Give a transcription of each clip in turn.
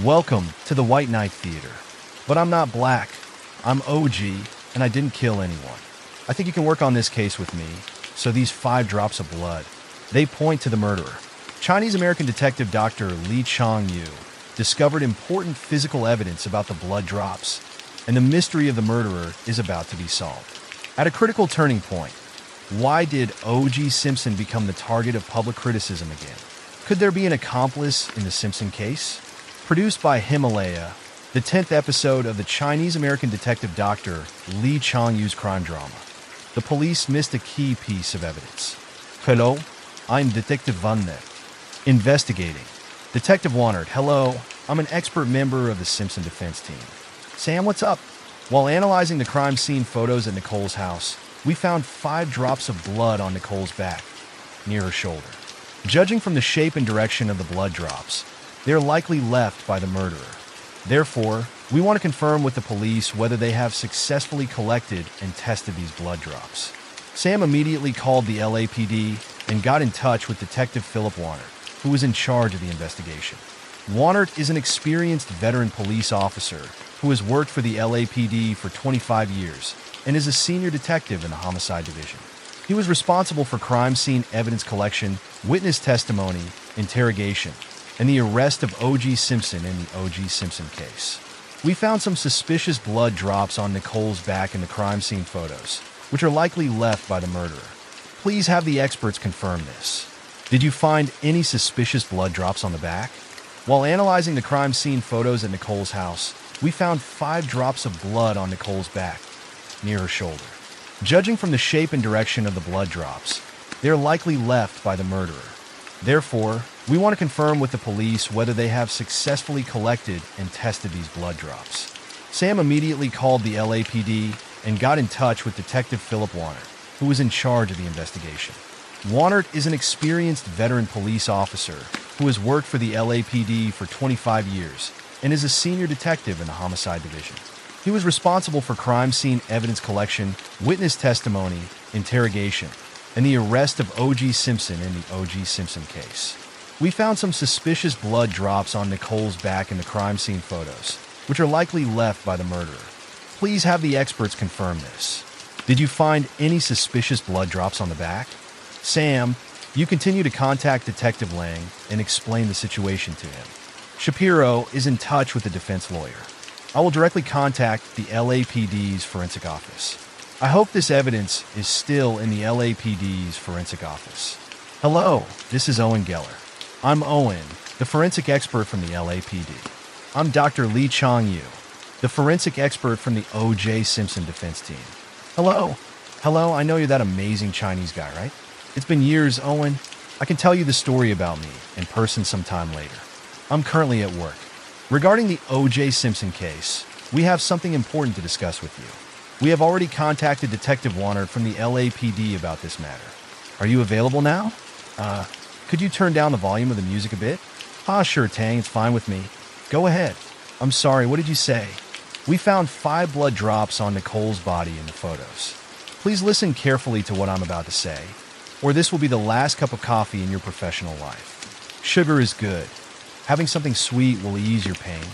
Welcome to the White Knight Theater. But I'm not black. I'm OG, and I didn't kill anyone. I think you can work on this case with me. So these 5 drops of blood, they point to the murderer. Chinese-American detective Dr. Li Changyu discovered important physical evidence about the blood drops, and the mystery of the murderer is about to be solved. At a critical turning point, why did O.J. Simpson become the target of public criticism again? Could there be an accomplice in the Simpson case? Produced by Himalaya, the 10th episode of the Chinese-American detective Dr. Li Changyu's crime drama. The police missed a key piece of evidence. Hello, I'm Detective Vannet. Investigating. Detective Wannert, hello, I'm an expert member of the Simpson defense team. Sam, what's up? While analyzing the crime scene photos at Nicole's house, we found 5 drops of blood on Nicole's back, near her shoulder. Judging from the shape and direction of the blood drops, they are likely left by the murderer. Therefore, we want to confirm with the police whether they have successfully collected and tested these blood drops. Sam immediately called the LAPD and got in touch with Detective Philip Wannert, who was in charge of the investigation. Wannert is an experienced veteran police officer who has worked for the LAPD for 25 years and is a senior detective in the homicide division. He was responsible for crime scene evidence collection, witness testimony, interrogation, and the arrest of O.J. Simpson in the O.J. Simpson case. We found some suspicious blood drops on Nicole's back in the crime scene photos, which are likely left by the murderer. Please have the experts confirm this. Did you find any suspicious blood drops on the back? While analyzing the crime scene photos at Nicole's house, we found 5 drops of blood on Nicole's back, near her shoulder. Judging from the shape and direction of the blood drops, they are likely left by the murderer. Therefore, we want to confirm with the police whether they have successfully collected and tested these blood drops. Sam immediately called the LAPD and got in touch with Detective Philip Wannert, who was in charge of the investigation. Wannert is an experienced veteran police officer who has worked for the LAPD for 25 years and is a senior detective in the homicide division. He was responsible for crime scene evidence collection, witness testimony, interrogation, and the arrest of O.J. Simpson in the O.J. Simpson case. We found some suspicious blood drops on Nicole's back in the crime scene photos, which are likely left by the murderer. Please have the experts confirm this. Did you find any suspicious blood drops on the back? Sam, you continue to contact Detective Lang and explain the situation to him. Shapiro is in touch with the defense lawyer. I will directly contact the LAPD's forensic office. I hope this evidence is still in the LAPD's forensic office. Hello, this is Owen Geller. I'm Owen, the forensic expert from the LAPD. I'm Dr. Li Changyu, the forensic expert from the O.J. Simpson defense team. Hello. Hello, I know you're that amazing Chinese guy, right? It's been years, Owen. I can tell you the story about me in person sometime later. I'm currently at work. Regarding the O.J. Simpson case, we have something important to discuss with you. We have already contacted Detective Wannert from the LAPD about this matter. Are you available now? Could you turn down the volume of the music a bit? Sure, Tang, it's fine with me. Go ahead. I'm sorry, what did you say? We found 5 blood drops on Nicole's body in the photos. Please listen carefully to what I'm about to say, or this will be the last cup of coffee in your professional life. Sugar is good. Having something sweet will ease your pain.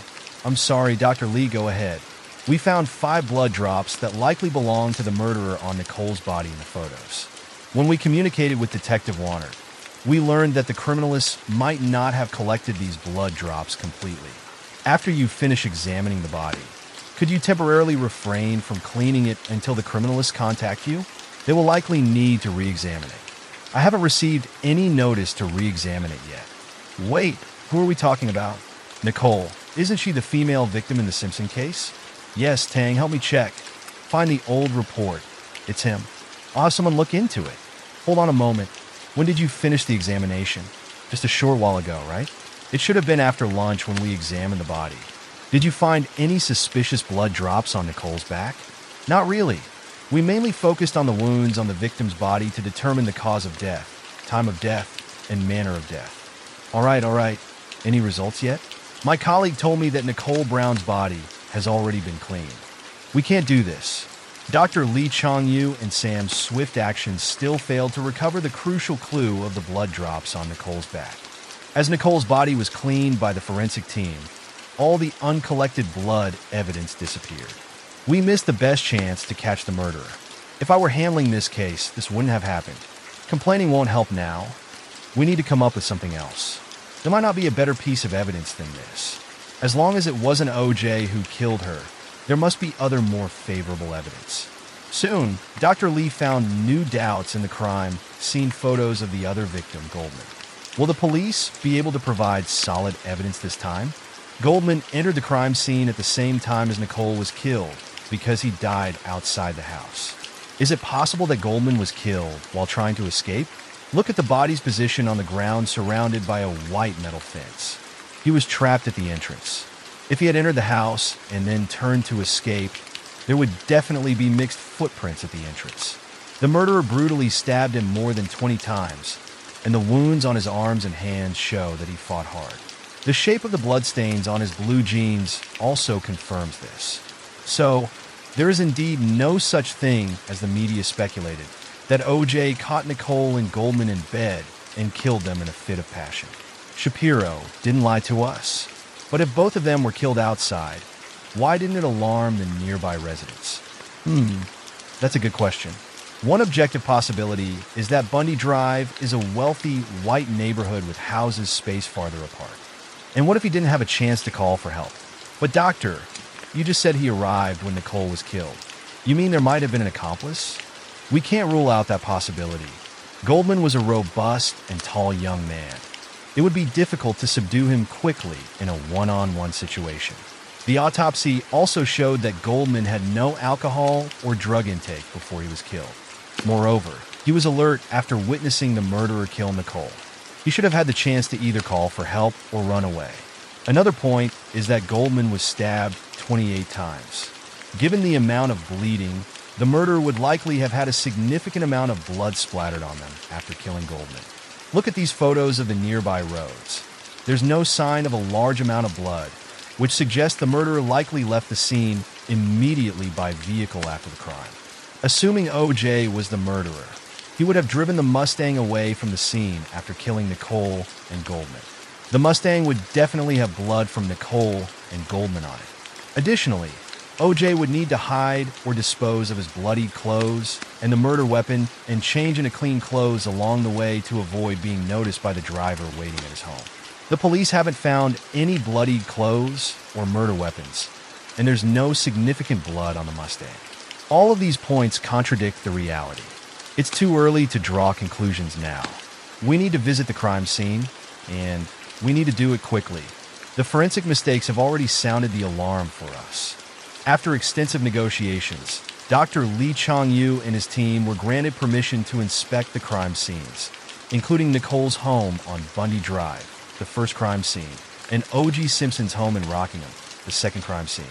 I'm sorry, Dr. Lee, go ahead. We found 5 blood drops that likely belong to the murderer on Nicole's body in the photos. When we communicated with Detective Wannert, we learned that the criminalists might not have collected these blood drops completely. After you finish examining the body, could you temporarily refrain from cleaning it until the criminalists contact you? They will likely need to re-examine it. I haven't received any notice to re-examine it yet. Wait, who are we talking about? Nicole. Isn't she the female victim in the Simpson case? Yes, Tang, help me check. Find the old report. It's him. I'll have someone look into it. Hold on a moment. When did you finish the examination? Just a short while ago, right? It should have been after lunch when we examined the body. Did you find any suspicious blood drops on Nicole's back? Not really. We mainly focused on the wounds on the victim's body to determine the cause of death, time of death, and manner of death. All right. Any results yet? My colleague told me that Nicole Brown's body has already been cleaned. We can't do this. Dr. Li Changyu and Sam's swift actions still failed to recover the crucial clue of the blood drops on Nicole's back. As Nicole's body was cleaned by the forensic team, all the uncollected blood evidence disappeared. We missed the best chance to catch the murderer. If I were handling this case, this wouldn't have happened. Complaining won't help now. We need to come up with something else. There might not be a better piece of evidence than this. As long as it wasn't OJ who killed her, there must be other more favorable evidence. Soon, Dr. Lee found new doubts in the crime, seen photos of the other victim, Goldman. Will the police be able to provide solid evidence this time? Goldman entered the crime scene at the same time as Nicole was killed because he died outside the house. Is it possible that Goldman was killed while trying to escape? Look at the body's position on the ground surrounded by a white metal fence. He was trapped at the entrance. If he had entered the house and then turned to escape, there would definitely be mixed footprints at the entrance. The murderer brutally stabbed him more than 20 times, and the wounds on his arms and hands show that he fought hard. The shape of the bloodstains on his blue jeans also confirms this. So, there is indeed no such thing as the media speculated, that OJ caught Nicole and Goldman in bed and killed them in a fit of passion. Shapiro didn't lie to us. But if both of them were killed outside, why didn't it alarm the nearby residents? That's a good question. One objective possibility is that Bundy Drive is a wealthy, white neighborhood with houses spaced farther apart. And what if he didn't have a chance to call for help? But doctor, you just said he arrived when Nicole was killed. You mean there might have been an accomplice? We can't rule out that possibility. Goldman was a robust and tall young man. It would be difficult to subdue him quickly in a one-on-one situation. The autopsy also showed that Goldman had no alcohol or drug intake before he was killed. Moreover, he was alert after witnessing the murderer kill Nicole. He should have had the chance to either call for help or run away. Another point is that Goldman was stabbed 28 times. Given the amount of bleeding, the murderer would likely have had a significant amount of blood splattered on them after killing Goldman. Look at these photos of the nearby roads. There's no sign of a large amount of blood, which suggests the murderer likely left the scene immediately by vehicle after the crime. Assuming OJ was the murderer, he would have driven the Mustang away from the scene after killing Nicole and Goldman. The Mustang would definitely have blood from Nicole and Goldman on it. Additionally, OJ would need to hide or dispose of his bloodied clothes and the murder weapon and change into clean clothes along the way to avoid being noticed by the driver waiting at his home. The police haven't found any bloodied clothes or murder weapons, and there's no significant blood on the Mustang. All of these points contradict the reality. It's too early to draw conclusions now. We need to visit the crime scene, and we need to do it quickly. The forensic mistakes have already sounded the alarm for us. After extensive negotiations, Dr. Lee Chong-yu and his team were granted permission to inspect the crime scenes, including Nicole's home on Bundy Drive, the first crime scene, and O.J. Simpson's home in Rockingham, the second crime scene.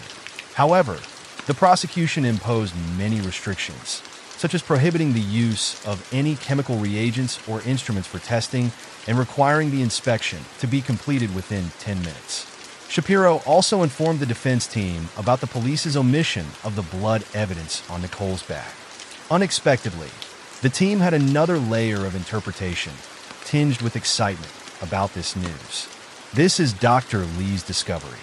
However, the prosecution imposed many restrictions, such as prohibiting the use of any chemical reagents or instruments for testing and requiring the inspection to be completed within 10 minutes. Shapiro also informed the defense team about the police's omission of the blood evidence on Nicole's back. Unexpectedly, the team had another layer of interpretation, tinged with excitement, about this news. This is Dr. Lee's discovery.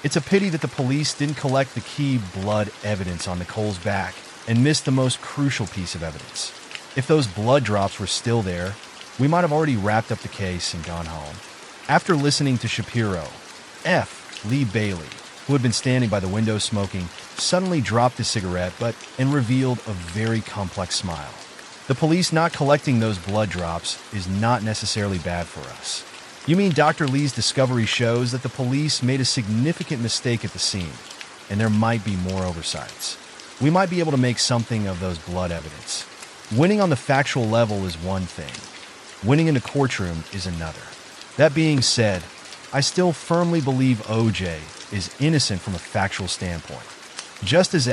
It's a pity that the police didn't collect the key blood evidence on Nicole's back and missed the most crucial piece of evidence. If those blood drops were still there, we might have already wrapped up the case and gone home. After listening to Shapiro, Lee Bailey, who had been standing by the window smoking, suddenly dropped his cigarette and revealed a very complex smile. The police not collecting those blood drops is not necessarily bad for us. You mean Dr. Lee's discovery shows that the police made a significant mistake at the scene, and there might be more oversights. We might be able to make something of those blood evidence. Winning on the factual level is one thing. Winning in a courtroom is another. That being said, I still firmly believe OJ is innocent from a factual standpoint. Just as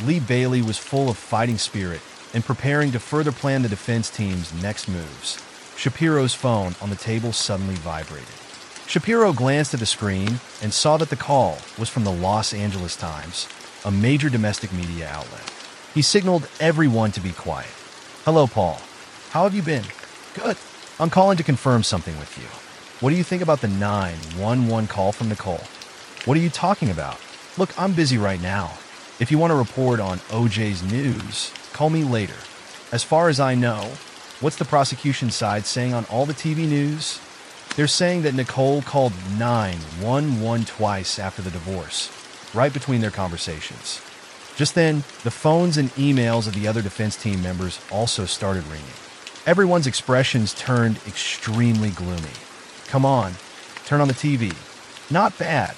Lee Bailey was full of fighting spirit and preparing to further plan the defense team's next moves, Shapiro's phone on the table suddenly vibrated. Shapiro glanced at the screen and saw that the call was from the Los Angeles Times, a major domestic media outlet. He signaled everyone to be quiet. "Hello, Paul. How have you been?" "Good. I'm calling to confirm something with you. What do you think about the 911 call from Nicole?" What are you talking about? Look, I'm busy right now. If you want to report on OJ's news, call me later. As far as I know, what's the prosecution side saying on all the TV news? They're saying that Nicole called 911 twice after the divorce, right between their conversations. Just then, the phones and emails of the other defense team members also started ringing. Everyone's expressions turned extremely gloomy. Come on, turn on the TV. Not bad.